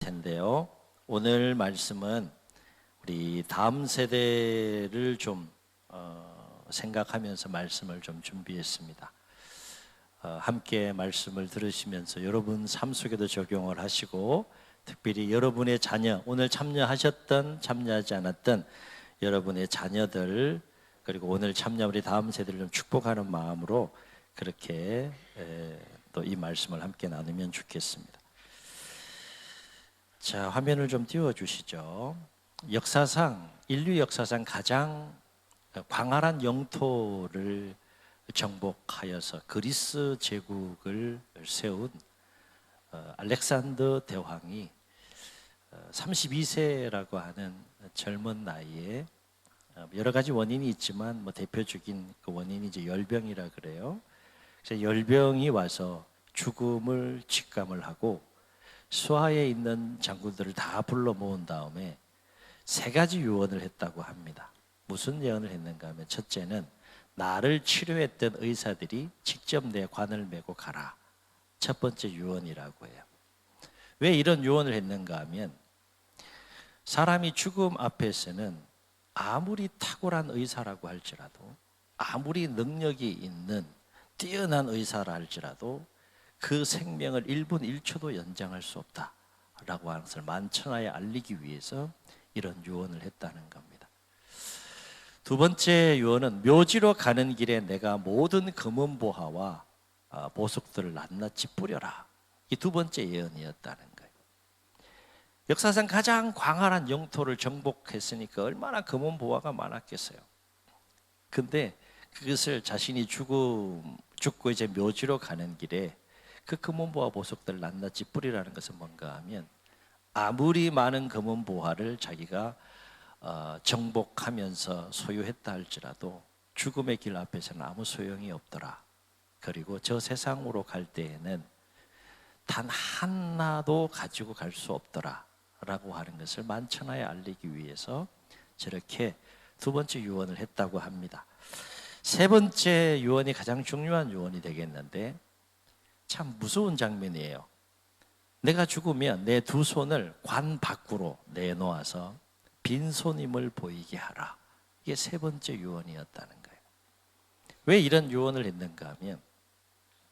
텐데요. 오늘 말씀은 우리 다음 세대를 좀 생각하면서 말씀을 좀 준비했습니다. 함께 말씀을 들으시면서 여러분 삶 속에도 적용을 하시고, 특별히 여러분의 자녀, 오늘 참여하셨던 참여하지 않았던 여러분의 자녀들, 그리고 오늘 참여 우리 다음 세대를 좀 축복하는 마음으로 그렇게 또 이 말씀을 함께 나누면 좋겠습니다. 자, 화면을 좀 띄워주시죠. 역사상, 인류 역사상 가장 광활한 영토를 정복하여서 그리스 제국을 세운 알렉산더 대왕이 32세라고 하는 젊은 나이에 여러 가지 원인이 있지만 대표적인 그 원인이 이제 열병이라 그래요. 그래서 열병이 와서 죽음을 직감을 하고 수하에 있는 장군들을 다 불러 모은 다음에 세 가지 유언을 했다고 합니다. 무슨 예언을 했는가 하면, 첫째는 나를 치료했던 의사들이 직접 내 관을 메고 가라. 첫 번째 유언이라고 해요. 왜 이런 유언을 했는가 하면, 사람이 죽음 앞에서는 아무리 탁월한 의사라고 할지라도, 아무리 능력이 있는 뛰어난 의사라 할지라도 그 생명을 1분 1초도 연장할 수 없다라고 하는 것을 만천하에 알리기 위해서 이런 유언을 했다는 겁니다. 두 번째 유언은, 묘지로 가는 길에 내가 모든 금은보화와 보석들을 낱낱이 뿌려라. 이 두 번째 예언이었다는 거예요. 역사상 가장 광활한 영토를 정복했으니까 얼마나 금은보화가 많았겠어요. 근데 그것을 자신이 죽고 이제 묘지로 가는 길에 그 금은보화 보석들 낱낱이 뿌리라는 것은 뭔가 하면, 아무리 많은 금은보화를 자기가 정복하면서 소유했다 할지라도 죽음의 길 앞에서는 아무 소용이 없더라. 그리고 저 세상으로 갈 때에는 단 하나도 가지고 갈 수 없더라 라고 하는 것을 만천하에 알리기 위해서 저렇게 두 번째 유언을 했다고 합니다. 세 번째 유언이 가장 중요한 유언이 되겠는데, 참 무서운 장면이에요. 내가 죽으면 내 두 손을 관 밖으로 내놓아서 빈손임을 보이게 하라. 이게 세 번째 유언이었다는 거예요. 왜 이런 유언을 했는가 하면,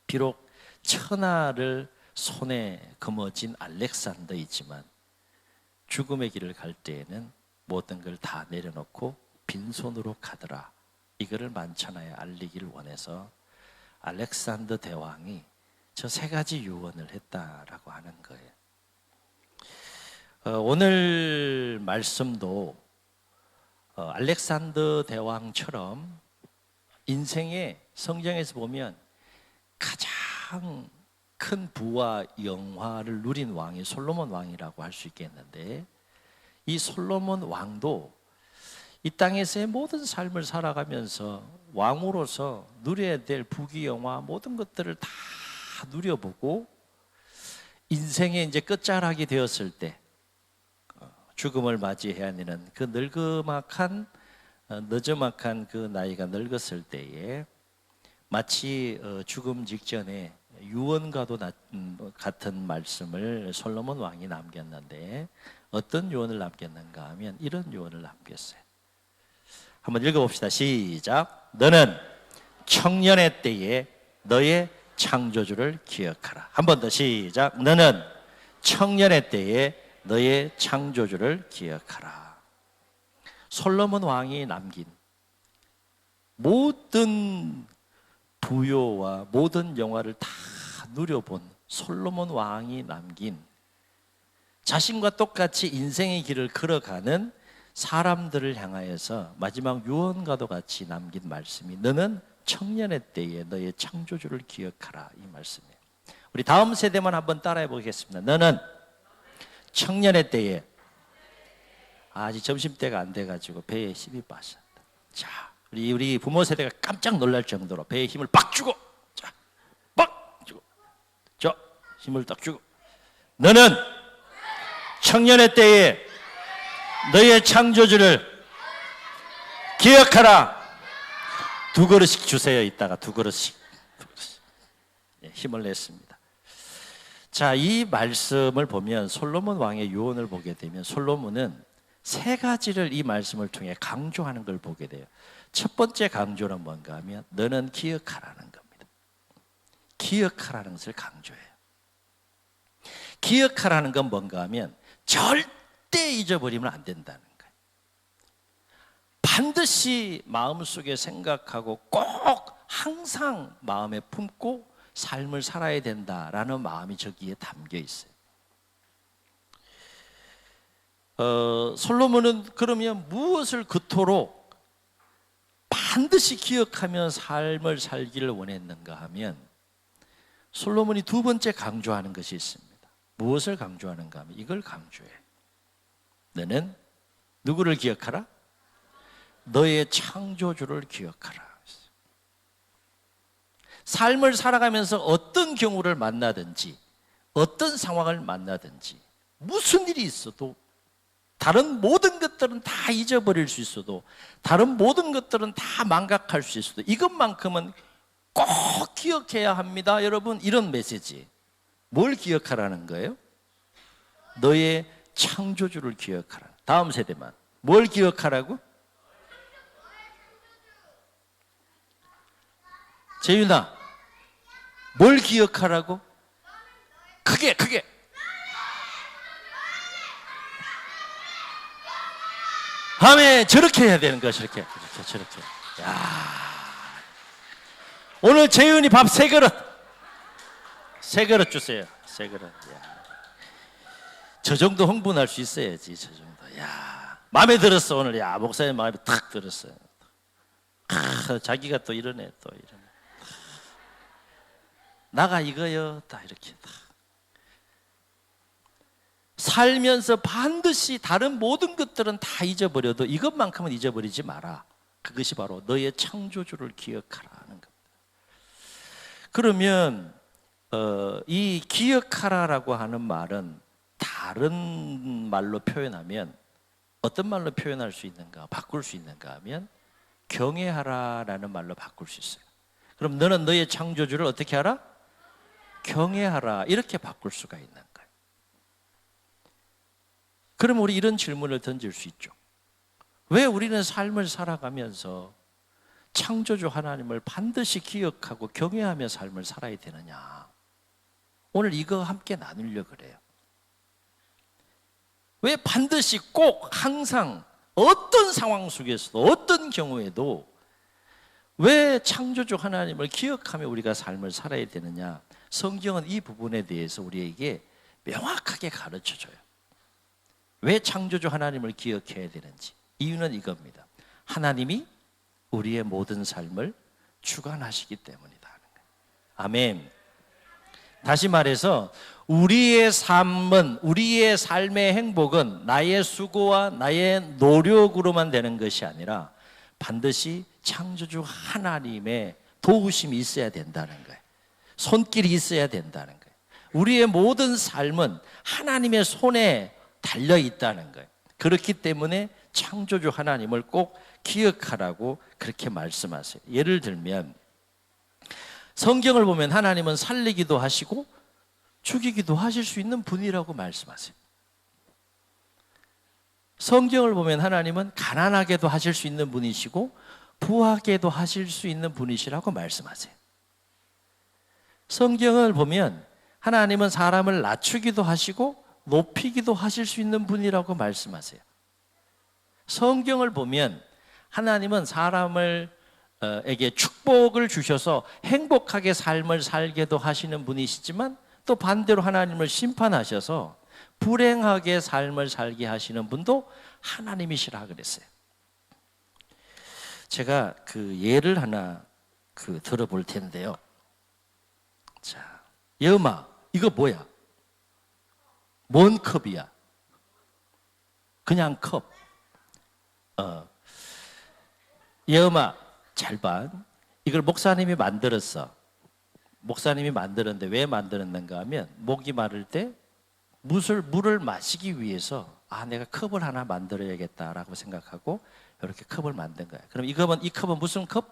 비록 천하를 손에 거머쥔 알렉산더이지만 죽음의 길을 갈 때에는 모든 걸 다 내려놓고 빈손으로 가더라. 이거를 만천하에 알리기를 원해서 알렉산더 대왕이 저 세 가지 유언을 했다라고 하는 거예요. 오늘 말씀도 알렉산더 대왕처럼 인생의 성경에서 보면 가장 큰 부와 영화를 누린 왕이 솔로몬 왕이라고 할 수 있겠는데, 이 솔로몬 왕도 이 땅에서의 모든 삶을 살아가면서 왕으로서 누려야 될 부귀영화 모든 것들을 다 누려보고 인생의 이제 끝자락이 되었을 때, 죽음을 맞이해야 하는 그 느지막한 그 나이가 늙었을 때에 마치 죽음 직전에 유언과도 같은 말씀을 솔로몬 왕이 남겼는데, 어떤 유언을 남겼는가 하면 이런 유언을 남겼어요. 한번 읽어봅시다. 시작. 너는 청년의 때에 너의 창조주를 기억하라. 한 번 더 시작. 너는 청년의 때에 너의 창조주를 기억하라. 솔로몬 왕이 남긴 모든 부요와 모든 영화를 다 누려본 솔로몬 왕이 남긴, 자신과 똑같이 인생의 길을 걸어가는 사람들을 향하여서 마지막 유언과도 같이 남긴 말씀이, 너는 청년의 때에 너의 창조주를 기억하라. 이 말씀이에요. 우리 다음 세대만 한번 따라해 보겠습니다. 너는 청년의 때에, 아직 점심때가 안 돼가지고 배에 힘이 빠졌다. 자, 우리 부모 세대가 깜짝 놀랄 정도로 배에 힘을 빡 주고, 자, 빡 주고, 자, 힘을 딱 주고, 너는 청년의 때에 너의 창조주를 기억하라. 두 그릇씩 주세요. 이따가 두 그릇씩 힘을 냈습니다. 자, 이 말씀을 보면 솔로몬 왕의 유언을 보게 되면 솔로몬은 세 가지를 이 말씀을 통해 강조하는 걸 보게 돼요. 첫 번째 강조는 뭔가 하면 너는 기억하라는 겁니다. 기억하라는 것을 강조해요. 기억하라는 건 뭔가 하면 절대 잊어버리면 안 된다는 거예요. 반드시 마음속에 생각하고 꼭 항상 마음에 품고 삶을 살아야 된다라는 마음이 저기에 담겨 있어요. 솔로몬은 그러면 무엇을 그토록 반드시 기억하며 삶을 살기를 원했는가 하면 솔로몬이 두 번째 강조하는 것이 있습니다. 무엇을 강조하는가 하면 이걸 강조해. 너는 누구를 기억하라? 너의 창조주를 기억하라. 삶을 살아가면서 어떤 경우를 만나든지 어떤 상황을 만나든지 무슨 일이 있어도 다른 모든 것들은 다 잊어버릴 수 있어도 다른 모든 것들은 다 망각할 수 있어도 이것만큼은 꼭 기억해야 합니다. 여러분, 이런 메시지. 뭘 기억하라는 거예요? 너의 창조주를 기억하라. 다음 세대만. 뭘 기억하라고? 재윤아, 뭘 기억하라고? 크게. 다음에 저렇게 해야 되는 거야. 저렇게. 야, 오늘 재윤이 밥 3그릇. 3그릇 주세요. 3그릇. 야. 저 정도 흥분할 수 있어야지. 저 정도. 야, 마음에 들었어 오늘. 야, 목사님 마음에 탁 들었어요. 자기가 또 이러네. 나가 이거요. 다 이렇게 다. 살면서 반드시 다른 모든 것들은 다 잊어버려도 이것만큼은 잊어버리지 마라. 그것이 바로 너의 창조주를 기억하라는 겁니다. 그러면 이 기억하라라고 하는 말은 다른 말로 표현하면 어떤 말로 표현할 수 있는가, 바꿀 수 있는가 하면 경외하라라는 말로 바꿀 수 있어요. 그럼 너는 너의 창조주를 어떻게 하라? 경외하라, 이렇게 바꿀 수가 있는 거예요. 그럼 우리 이런 질문을 던질 수 있죠. 왜 우리는 삶을 살아가면서 창조주 하나님을 반드시 기억하고 경외하며 삶을 살아야 되느냐? 오늘 이거 함께 나누려고 그래요. 왜 반드시 꼭 항상 어떤 상황 속에서도 어떤 경우에도 왜 창조주 하나님을 기억하며 우리가 삶을 살아야 되느냐? 성경은 이 부분에 대해서 우리에게 명확하게 가르쳐줘요. 왜 창조주 하나님을 기억해야 되는지. 이유는 이겁니다. 하나님이 우리의 모든 삶을 주관하시기 때문이다. 아멘. 다시 말해서 우리의 삶은, 우리의 삶의 행복은 나의 수고와 나의 노력으로만 되는 것이 아니라 반드시 창조주 하나님의 도우심이 있어야 된다는 거예요. 손길이 있어야 된다는 거예요. 우리의 모든 삶은 하나님의 손에 달려 있다는 거예요. 그렇기 때문에 창조주 하나님을 꼭 기억하라고 그렇게 말씀하세요. 예를 들면 성경을 보면 하나님은 살리기도 하시고 죽이기도 하실 수 있는 분이라고 말씀하세요. 성경을 보면 하나님은 가난하게도 하실 수 있는 분이시고 부하게도 하실 수 있는 분이시라고 말씀하세요. 성경을 보면 하나님은 사람을 낮추기도 하시고 높이기도 하실 수 있는 분이라고 말씀하세요. 성경을 보면 하나님은 사람에게 축복을 주셔서 행복하게 삶을 살게도 하시는 분이시지만 또 반대로 하나님을 심판하셔서 불행하게 삶을 살게 하시는 분도 하나님이시라 그랬어요. 제가 그 예를 하나 들어볼 텐데요. 자, 여마, 이거 뭐야? 뭔 컵이야? 그냥 컵. 여마, 잘 봐. 이걸 목사님이 만들었어. 목사님이 만들었는데 왜 만들었는가 하면 목이 마를 때 물을 마시기 위해서 내가 컵을 하나 만들어야겠다라고 생각하고 이렇게 컵을 만든 거야. 그럼 이 컵은 무슨 컵?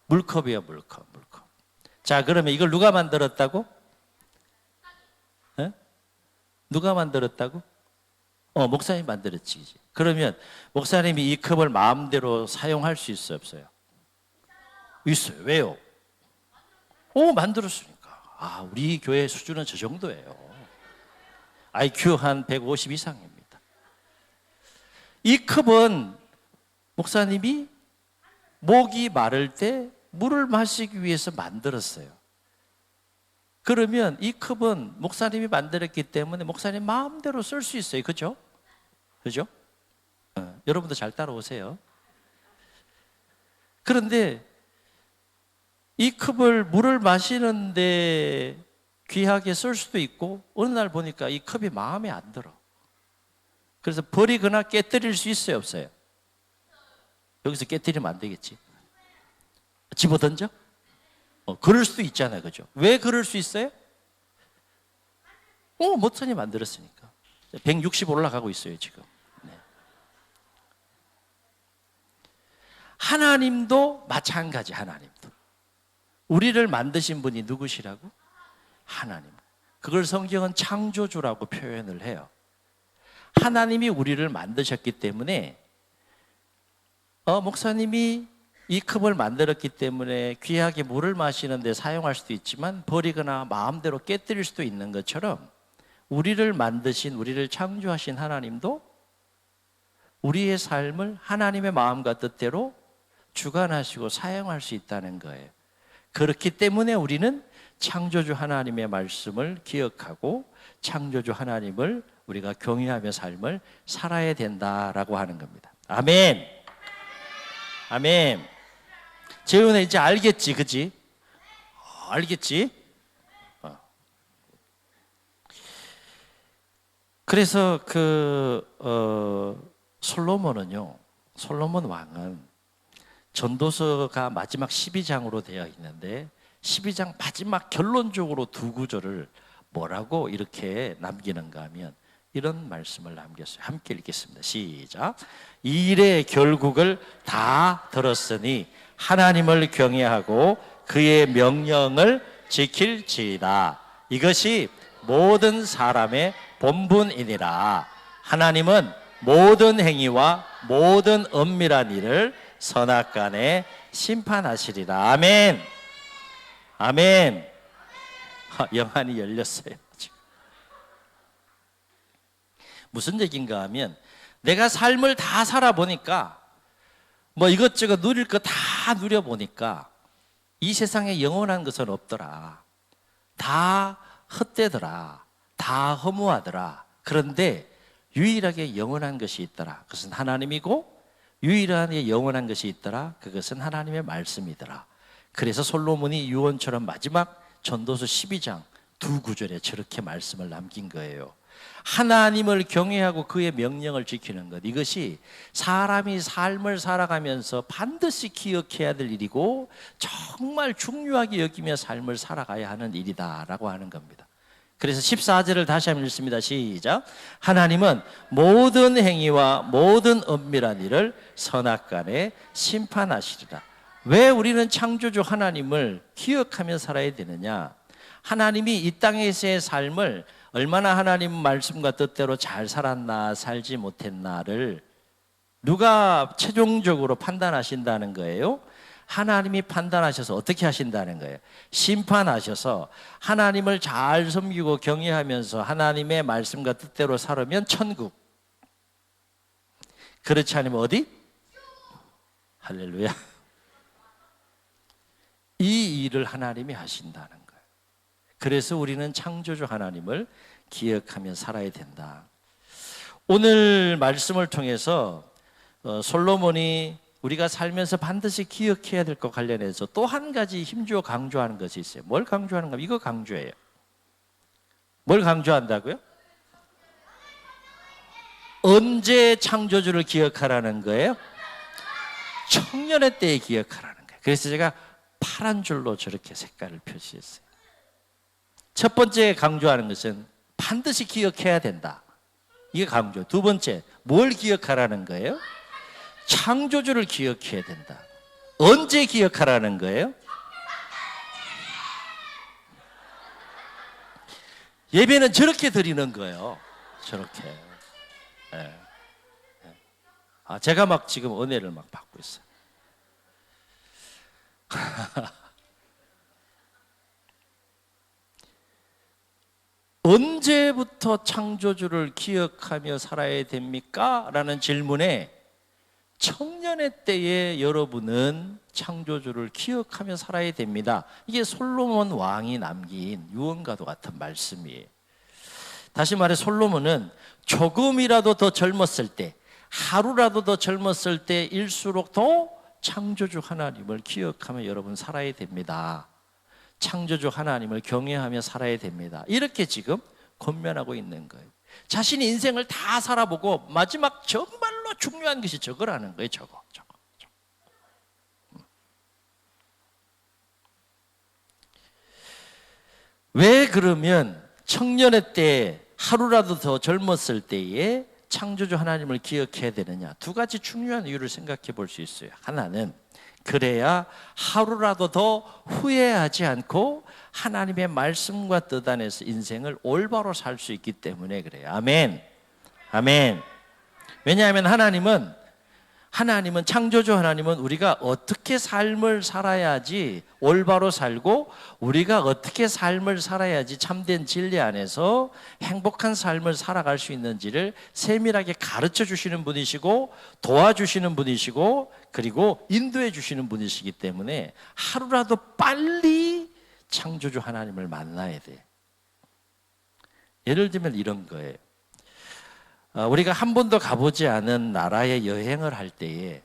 물컵이에요, 물컵. 자, 그러면 이걸 누가 만들었다고? 누가 만들었다고? 목사님이 만들었지. 그러면 목사님이 이 컵을 마음대로 사용할 수 있어요, 없어요? 있어요. 왜요? 만들었으니까. 우리 교회 수준은 저 정도예요. IQ 한 150 이상입니다. 이 컵은 목사님이 목이 마를 때 물을 마시기 위해서 만들었어요. 그러면 이 컵은 목사님이 만들었기 때문에 목사님 마음대로 쓸 수 있어요. 그죠? 그죠? 여러분도 잘 따라오세요. 그런데 이 컵을 물을 마시는데 귀하게 쓸 수도 있고 어느 날 보니까 이 컵이 마음에 안 들어. 그래서 버리거나 깨뜨릴 수 있어요, 없어요? 여기서 깨뜨리면 안 되겠지. 집어던져? 그럴 수도 있잖아요, 그죠? 왜 그럴 수 있어요? 목사님 만들었으니까. 160 올라가고 있어요, 지금. 네. 하나님도 마찬가지, 하나님도. 우리를 만드신 분이 누구시라고? 하나님. 그걸 성경은 창조주라고 표현을 해요. 하나님이 우리를 만드셨기 때문에 목사님이 이 컵을 만들었기 때문에 귀하게 물을 마시는데 사용할 수도 있지만 버리거나 마음대로 깨뜨릴 수도 있는 것처럼 우리를 만드신, 우리를 창조하신 하나님도 우리의 삶을 하나님의 마음과 뜻대로 주관하시고 사용할 수 있다는 거예요. 그렇기 때문에 우리는 창조주 하나님의 말씀을 기억하고 창조주 하나님을 우리가 경외하며 삶을 살아야 된다라고 하는 겁니다. 아멘. 아멘. 재훈아 이제 알겠지, 그지? 알겠지? 그래서 솔로몬 왕은 전도서가 마지막 12장으로 되어 있는데 12장 마지막 결론적으로 두 구절을 뭐라고 이렇게 남기는가 하면 이런 말씀을 남겼어요. 함께 읽겠습니다. 시작. 이 일의 결국을 다 들었으니 하나님을 경외하고 그의 명령을 지킬지이다. 이것이 모든 사람의 본분이니라. 하나님은 모든 행위와 모든 은밀한 일을 선악간에 심판하시리라. 아멘. 아멘. 영안이 열렸어요. 지금. 무슨 얘기인가 하면 내가 삶을 다 살아보니까 이것저것 누릴 거 다 누려보니까 이 세상에 영원한 것은 없더라. 다 헛되더라. 다 허무하더라. 그런데 유일하게 영원한 것이 있더라. 그것은 하나님이고 유일하게 영원한 것이 있더라. 그것은 하나님의 말씀이더라. 그래서 솔로몬이 유언처럼 마지막 전도서 12장 두 구절에 저렇게 말씀을 남긴 거예요. 하나님을 경외하고 그의 명령을 지키는 것, 이것이 사람이 삶을 살아가면서 반드시 기억해야 될 일이고 정말 중요하게 여기며 삶을 살아가야 하는 일이다라고 하는 겁니다. 그래서 14절을 다시 한번 읽습니다. 시작. 하나님은 모든 행위와 모든 은밀한 일을 선악간에 심판하시리라. 왜 우리는 창조주 하나님을 기억하며 살아야 되느냐? 하나님이 이 땅에서의 삶을 얼마나 하나님 말씀과 뜻대로 잘 살았나 살지 못했나를 누가 최종적으로 판단하신다는 거예요? 하나님이 판단하셔서 어떻게 하신다는 거예요? 심판하셔서 하나님을 잘 섬기고 경외하면서 하나님의 말씀과 뜻대로 살으면 천국, 그렇지 않으면 어디? 할렐루야. 이 일을 하나님이 하신다는 거예요. 그래서 우리는 창조주 하나님을 기억하며 살아야 된다. 오늘 말씀을 통해서 솔로몬이 우리가 살면서 반드시 기억해야 될 것 관련해서 또 한 가지 힘주어 강조하는 것이 있어요. 뭘 강조하는가? 이거 강조해요. 뭘 강조한다고요? 언제 창조주를 기억하라는 거예요? 청년의 때에 기억하라는 거예요. 그래서 제가 파란 줄로 저렇게 색깔을 표시했어요. 첫 번째 강조하는 것은 반드시 기억해야 된다. 이게 강조. 두 번째, 뭘 기억하라는 거예요? 창조주를 기억해야 된다. 언제 기억하라는 거예요? 예배는 저렇게 드리는 거예요. 저렇게. 예. 제가 막 지금 은혜를 막 받고 있어요. 언제부터 창조주를 기억하며 살아야 됩니까? 라는 질문에 청년의 때에 여러분은 창조주를 기억하며 살아야 됩니다. 이게 솔로몬 왕이 남긴 유언과도 같은 말씀이에요. 다시 말해 솔로몬은 조금이라도 더 젊었을 때, 하루라도 더 젊었을 때일수록 더 창조주 하나님을 기억하며 여러분 살아야 됩니다. 창조주 하나님을 경외하며 살아야 됩니다. 이렇게 지금 권면하고 있는 거예요. 자신이 인생을 다 살아보고 마지막 정말로 중요한 것이 저거라는 거예요. 저거. 왜 그러면 청년의 때 하루라도 더 젊었을 때에 창조주 하나님을 기억해야 되느냐? 두 가지 중요한 이유를 생각해 볼 수 있어요. 하나는 그래야 하루라도 더 후회하지 않고 하나님의 말씀과 뜻 안에서 인생을 올바로 살 수 있기 때문에 그래요. 아멘. 아멘. 왜냐하면 하나님은 창조주 하나님은 우리가 어떻게 삶을 살아야지 올바로 살고 우리가 어떻게 삶을 살아야지 참된 진리 안에서 행복한 삶을 살아갈 수 있는지를 세밀하게 가르쳐 주시는 분이시고 도와주시는 분이시고 그리고 인도해 주시는 분이시기 때문에 하루라도 빨리 창조주 하나님을 만나야 돼. 예를 들면 이런 거예요. 우리가 한 번도 가보지 않은 나라에 여행을 할 때에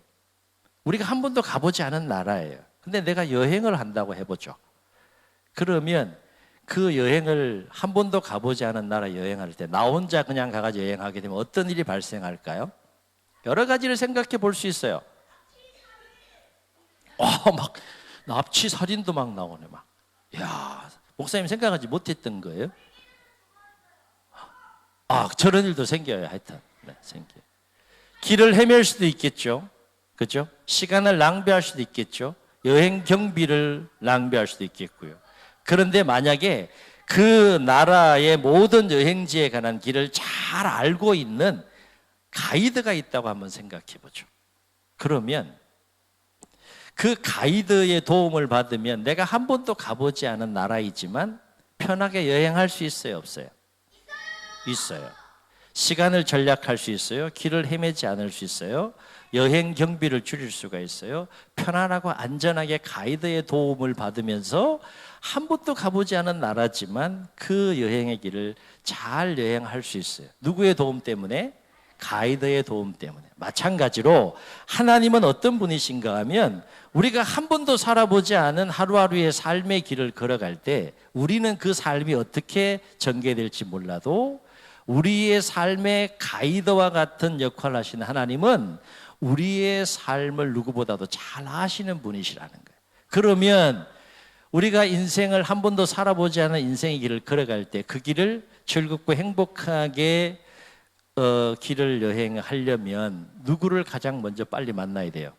우리가 한 번도 가보지 않은 나라예요. 근데 내가 여행을 한다고 해보죠. 그러면 그 여행을 한 번도 가보지 않은 나라 여행할 때 나 혼자 그냥 가가지고 여행하게 되면 어떤 일이 발생할까요? 여러 가지를 생각해 볼 수 있어요. 막 납치 살인도 막 나오네 막. 야, 목사님 생각하지 못했던 거예요. 저런 일도 생겨요. 하여튼 생겨요. 길을 헤맬 수도 있겠죠. 그죠? 시간을 낭비할 수도 있겠죠. 여행 경비를 낭비할 수도 있겠고요. 그런데 만약에 그 나라의 모든 여행지에 관한 길을 잘 알고 있는 가이드가 있다고 한번 생각해 보죠. 그러면 그 가이드의 도움을 받으면 내가 한 번도 가보지 않은 나라이지만 편하게 여행할 수 있어요, 없어요? 있어요. 시간을 절약할 수 있어요. 길을 헤매지 않을 수 있어요. 여행 경비를 줄일 수가 있어요. 편안하고 안전하게 가이드의 도움을 받으면서 한 번도 가보지 않은 나라지만 그 여행의 길을 잘 여행할 수 있어요. 누구의 도움 때문에? 가이드의 도움 때문에. 마찬가지로 하나님은 어떤 분이신가 하면 우리가 한 번도 살아보지 않은 하루하루의 삶의 길을 걸어갈 때 우리는 그 삶이 어떻게 전개될지 몰라도 우리의 삶의 가이드와 같은 역할을 하시는 하나님은 우리의 삶을 누구보다도 잘 아시는 분이시라는 거예요. 그러면 우리가 인생을 한 번도 살아보지 않은 인생의 길을 걸어갈 때 그 길을 즐겁고 행복하게 길을 여행하려면 누구를 가장 먼저 빨리 만나야 돼요?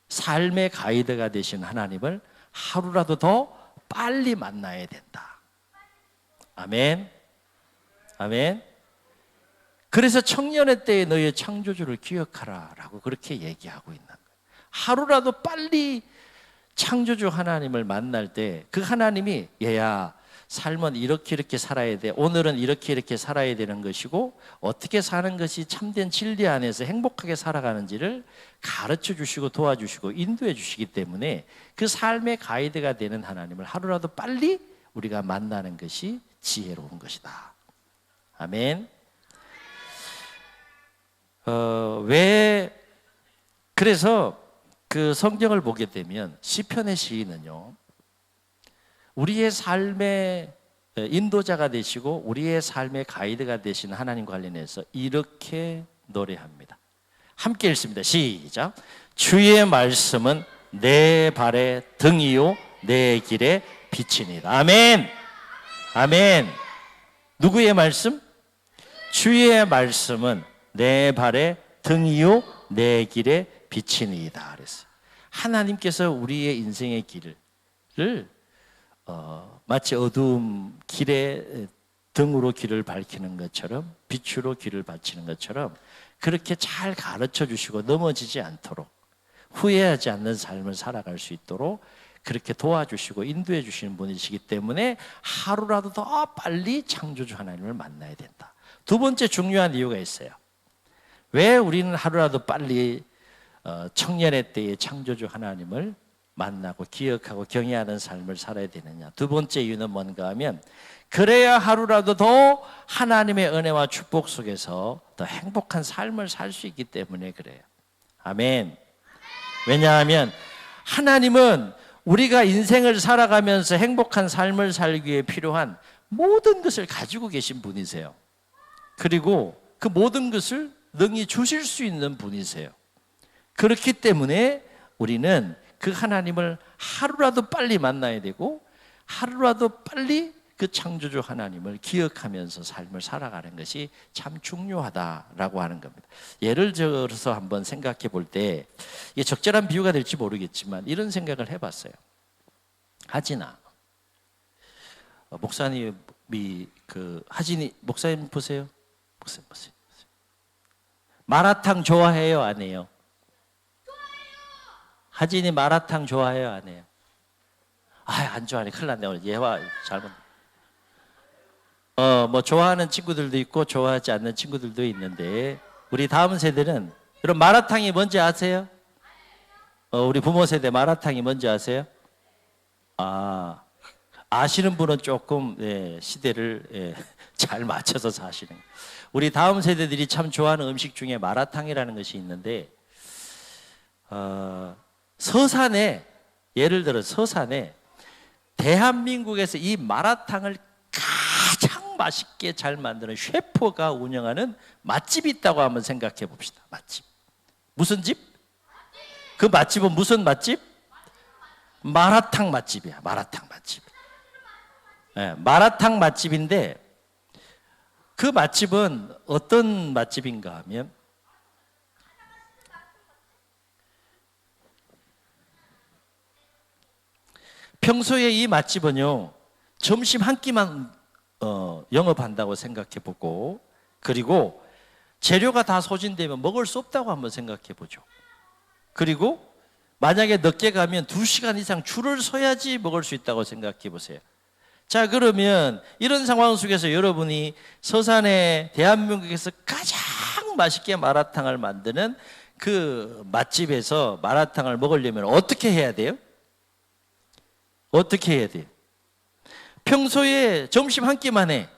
삶의 가이드가 되신 하나님을 하루라도 더 빨리 만나야 된다. 아멘. 아멘. 그래서 청년의 때에 너의 창조주를 기억하라 라고 그렇게 얘기하고 있는 거예요. 하루라도 빨리 창조주 하나님을 만날 때 그 하나님이 얘야 삶은 이렇게 살아야 돼. 오늘은 이렇게 살아야 되는 것이고 어떻게 사는 것이 참된 진리 안에서 행복하게 살아가는지를 가르쳐 주시고 도와주시고 인도해 주시기 때문에 그 삶의 가이드가 되는 하나님을 하루라도 빨리 우리가 만나는 것이 지혜로운 것이다. 아멘. 그래서 그 성경을 보게 되면 시편의 시인은요, 우리의 삶의 인도자가 되시고 우리의 삶의 가이드가 되신 하나님 관련해서 이렇게 노래합니다. 함께 읽습니다. 시작. 주의 말씀은 내 발의 등이요 내 길의 빛이니라. 아멘. 아멘. 누구의 말씀? 주의 말씀은 내 발의 등이요 내 길의 빛이니이다 그랬어요. 하나님께서 우리의 인생의 길을 마치 어두움 길에 등으로 길을 밝히는 것처럼, 빛으로 길을 밝히는 것처럼 그렇게 잘 가르쳐 주시고 넘어지지 않도록, 후회하지 않는 삶을 살아갈 수 있도록 그렇게 도와주시고 인도해 주시는 분이시기 때문에 하루라도 더 빨리 창조주 하나님을 만나야 된다. 두 번째 중요한 이유가 있어요. 왜 우리는 하루라도 빨리 청년의 때에 창조주 하나님을 만나고 기억하고 경외하는 삶을 살아야 되느냐. 두 번째 이유는 뭔가 하면, 그래야 하루라도 더 하나님의 은혜와 축복 속에서 더 행복한 삶을 살 수 있기 때문에 그래요. 아멘. 왜냐하면 하나님은 우리가 인생을 살아가면서 행복한 삶을 살기 위해 필요한 모든 것을 가지고 계신 분이세요. 그리고 그 모든 것을 능히 주실 수 있는 분이세요. 그렇기 때문에 우리는 그 하나님을 하루라도 빨리 만나야 되고, 하루라도 빨리 그 창조주 하나님을 기억하면서 삶을 살아가는 것이 참 중요하다라고 하는 겁니다. 예를 들어서 한번 생각해 볼 때, 이게 적절한 비유가 될지 모르겠지만 이런 생각을 해봤어요. 하진아, 목사님이 하진이 목사님 보세요. 목사님 보세요. 마라탕 좋아해요, 안 해요? 하진이 마라탕 좋아해요, 안 해요? 안 좋아하네. 큰일 났네. 오늘 얘와 잘못. 뭐 좋아하는 친구들도 있고 좋아하지 않는 친구들도 있는데, 우리 다음 세대는, 여러분 마라탕이 뭔지 아세요? 우리 부모 세대 마라탕이 뭔지 아세요? 아시는 분은 조금 시대를 잘 맞춰서 사시는. 우리 다음 세대들이 참 좋아하는 음식 중에 마라탕이라는 것이 있는데, 서산에, 예를 들어 서산에 대한민국에서 이 마라탕을 가장 맛있게 잘 만드는 셰프가 운영하는 맛집이 있다고 한번 생각해 봅시다. 맛집. 무슨 집? 그 맛집은 무슨 맛집? 마라탕 맛집이야. 마라탕 맛집. 마라탕 맛집인데, 그 맛집은 어떤 맛집인가 하면, 평소에 이 맛집은요, 점심 한 끼만 영업한다고 생각해 보고, 그리고 재료가 다 소진되면 먹을 수 없다고 한번 생각해 보죠. 그리고 만약에 늦게 가면 2시간 이상 줄을 서야지 먹을 수 있다고 생각해 보세요. 자, 그러면 이런 상황 속에서 여러분이 서산에 대한민국에서 가장 맛있게 마라탕을 만드는 그 맛집에서 마라탕을 먹으려면 어떻게 해야 돼요? 어떻게 해야 돼요? 평소에 점심 한 끼만 해.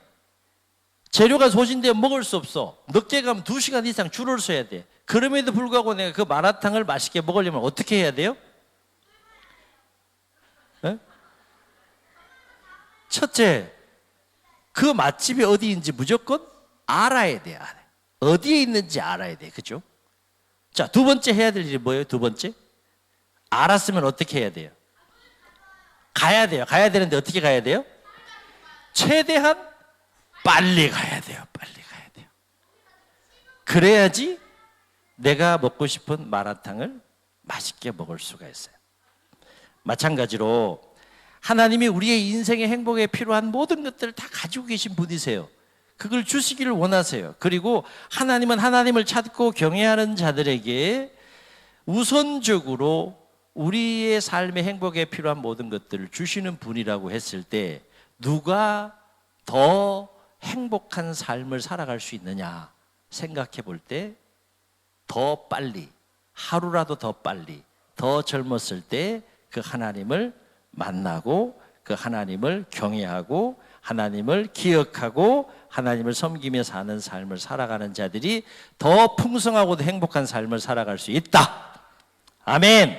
재료가 소진되면 먹을 수 없어. 늦게 가면 2시간 이상 줄을 서야 돼. 그럼에도 불구하고 내가 그 마라탕을 맛있게 먹으려면 어떻게 해야 돼요? 네? 첫째, 그 맛집이 어디인지 무조건 알아야 돼요. 어디에 있는지 알아야 돼. 그죠? 자, 두 번째 해야 될 일이 뭐예요? 두 번째? 알았으면 어떻게 해야 돼요? 가야 돼요. 가야 되는데 어떻게 가야 돼요? 최대한 빨리 가야 돼요. 빨리 가야 돼요. 그래야지 내가 먹고 싶은 마라탕을 맛있게 먹을 수가 있어요. 마찬가지로 하나님이 우리의 인생의 행복에 필요한 모든 것들을 다 가지고 계신 분이세요. 그걸 주시기를 원하세요. 그리고 하나님은 하나님을 찾고 경외하는 자들에게 우선적으로 우리의 삶의 행복에 필요한 모든 것들을 주시는 분이라고 했을 때, 누가 더 행복한 삶을 살아갈 수 있느냐 생각해 볼 때, 더 빨리, 하루라도 더 빨리, 더 젊었을 때 그 하나님을 만나고 그 하나님을 경외하고 하나님을 기억하고 하나님을 섬기며 사는 삶을 살아가는 자들이 더 풍성하고도 행복한 삶을 살아갈 수 있다. 아멘.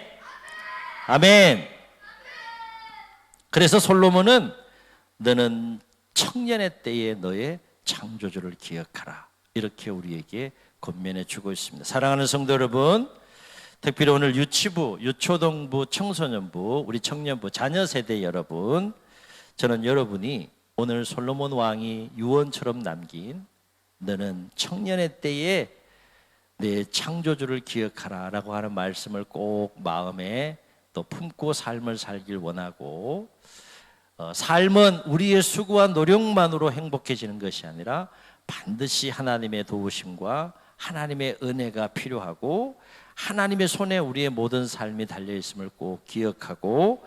아멘. 그래서 솔로몬은 너는 청년의 때에 너의 창조주를 기억하라, 이렇게 우리에게 권면해 주고 있습니다. 사랑하는 성도 여러분, 특별히 오늘 유치부, 유초동부, 청소년부, 우리 청년부, 자녀 세대 여러분, 저는 여러분이 오늘 솔로몬 왕이 유언처럼 남긴 너는 청년의 때에 내 창조주를 기억하라 라고 하는 말씀을 꼭 마음에 또 품고 삶을 살길 원하고, 삶은 우리의 수고와 노력만으로 행복해지는 것이 아니라 반드시 하나님의 도우심과 하나님의 은혜가 필요하고 하나님의 손에 우리의 모든 삶이 달려있음을 꼭 기억하고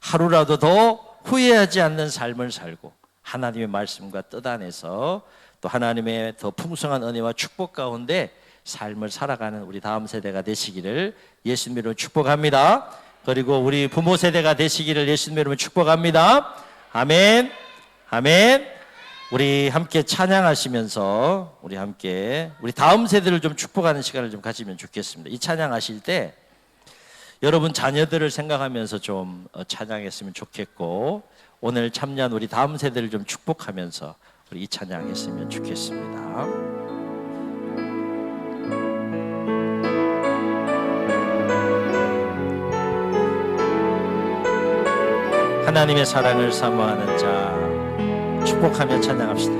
하루라도 더 후회하지 않는 삶을 살고 하나님의 말씀과 뜻 안에서 또 하나님의 더 풍성한 은혜와 축복 가운데 삶을 살아가는 우리 다음 세대가 되시기를 예수님 이름으로 축복합니다. 그리고 우리 부모 세대가 되시기를 예수님 이름으로 축복합니다. 아멘. 아멘. 우리 함께 찬양하시면서 우리 함께 우리 다음 세대를 좀 축복하는 시간을 좀 가지면 좋겠습니다. 이 찬양하실 때 여러분 자녀들을 생각하면서 좀 찬양했으면 좋겠고 오늘 참여한 우리 다음 세대를 좀 축복하면서 우리 이 찬양했으면 좋겠습니다. 하나님의 사랑을 사모하는 자 축복하며 찬양합시다.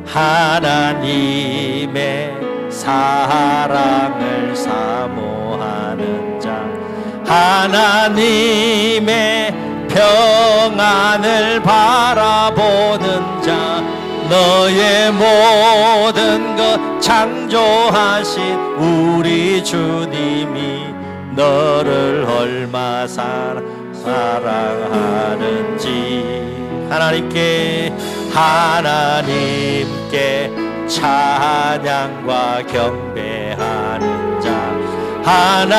하나님의 사랑을 사모하는 자 하나님의 평안을 바라보는 자 너의 모든 것 창조하신 우리 주님이 너를 얼마 사랑하는지 하나님께 찬양과 경배하는 자 하나님의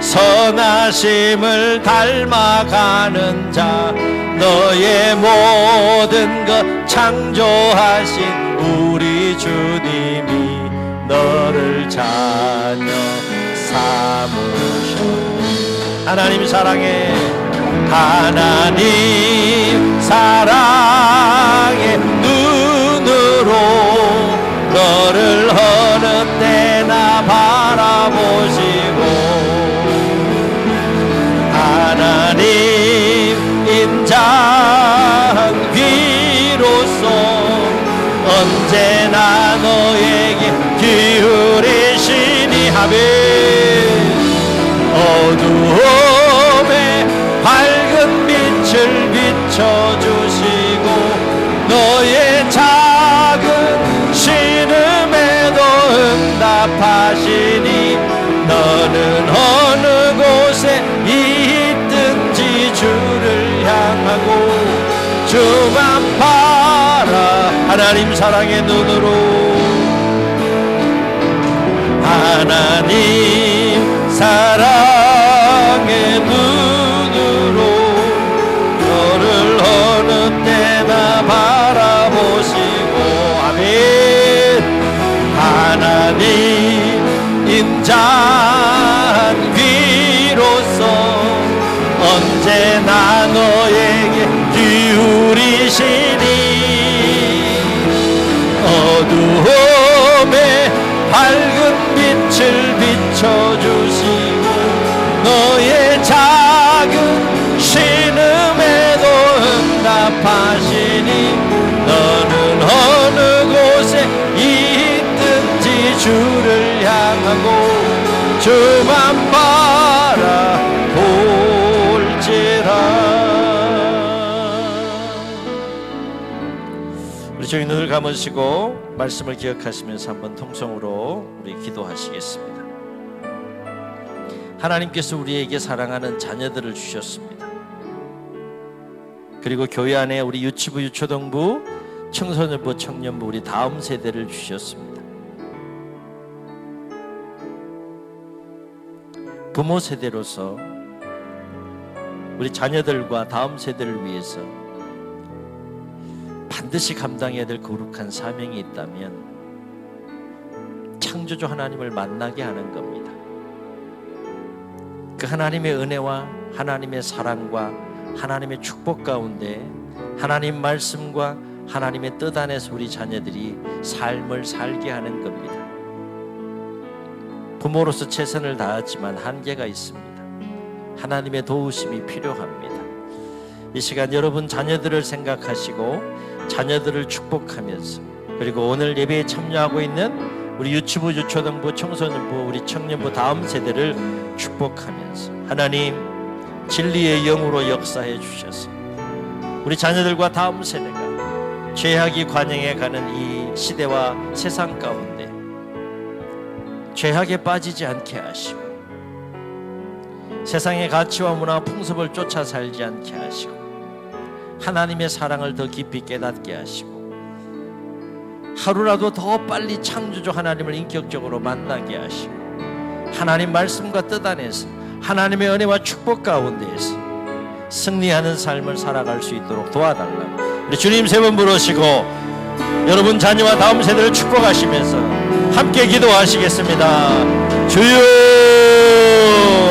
선하심을 닮아가는 자 너의 모든 것 창조하신 우리 주님이 너를 자녀 삼으셨네. 하나님 사랑해 하나님 사랑의 눈으로 너를 어느 때나 바라보시고 하나님 인자한 귀로서 언제나 너에게 기울이시니 하며 어두움에 밝은 빛을 비춰주시고 너의 작은 신음에도 응답하시니 너는 어느 곳에 있든지 주를 향하고 주만 바라 하나님 사랑의 눈으로 하나님 사랑의 눈으로 너를 어느 때나 바라보시고 아멘 하나님 인자한 귀로서 언제나 너에게 기울이시니 어두움에 밝은 빛을 비춰주시고 너의 작은 신음에도 응답하시니 너는 어느 곳에 있든지 주를 향하고 주만 바라볼지라. 우리 저희 눈을 감으시고 말씀을 기억하시면서 한번 통성으로 우리 기도하시겠습니다. 하나님께서 우리에게 사랑하는 자녀들을 주셨습니다. 그리고 교회 안에 우리 유치부, 유초등부, 청소년부, 청년부 우리 다음 세대를 주셨습니다. 부모 세대로서 우리 자녀들과 다음 세대를 위해서 반드시 감당해야 될 거룩한 사명이 있다면 창조주 하나님을 만나게 하는 겁니다. 그 하나님의 은혜와 하나님의 사랑과 하나님의 축복 가운데 하나님 말씀과 하나님의 뜻 안에서 우리 자녀들이 삶을 살게 하는 겁니다. 부모로서 최선을 다하지만 한계가 있습니다. 하나님의 도우심이 필요합니다. 이 시간 여러분 자녀들을 생각하시고 자녀들을 축복하면서 그리고 오늘 예배에 참여하고 있는 우리 유치부, 유초등부, 청소년부, 우리 청년부 다음 세대를 축복하면서 하나님 진리의 영으로 역사해 주셔서 우리 자녀들과 다음 세대가 죄악이 관영해 가는 이 시대와 세상 가운데 죄악에 빠지지 않게 하시고 세상의 가치와 문화 풍습을 쫓아 살지 않게 하시고 하나님의 사랑을 더 깊이 깨닫게 하시고 하루라도 더 빨리 창조주 하나님을 인격적으로 만나게 하시고 하나님 말씀과 뜻 안에서 하나님의 은혜와 축복 가운데에서 승리하는 삶을 살아갈 수 있도록 도와달라고 우리 주님 세 번 부르시고 여러분 자녀와 다음 세대를 축복하시면서 함께 기도하시겠습니다. 주여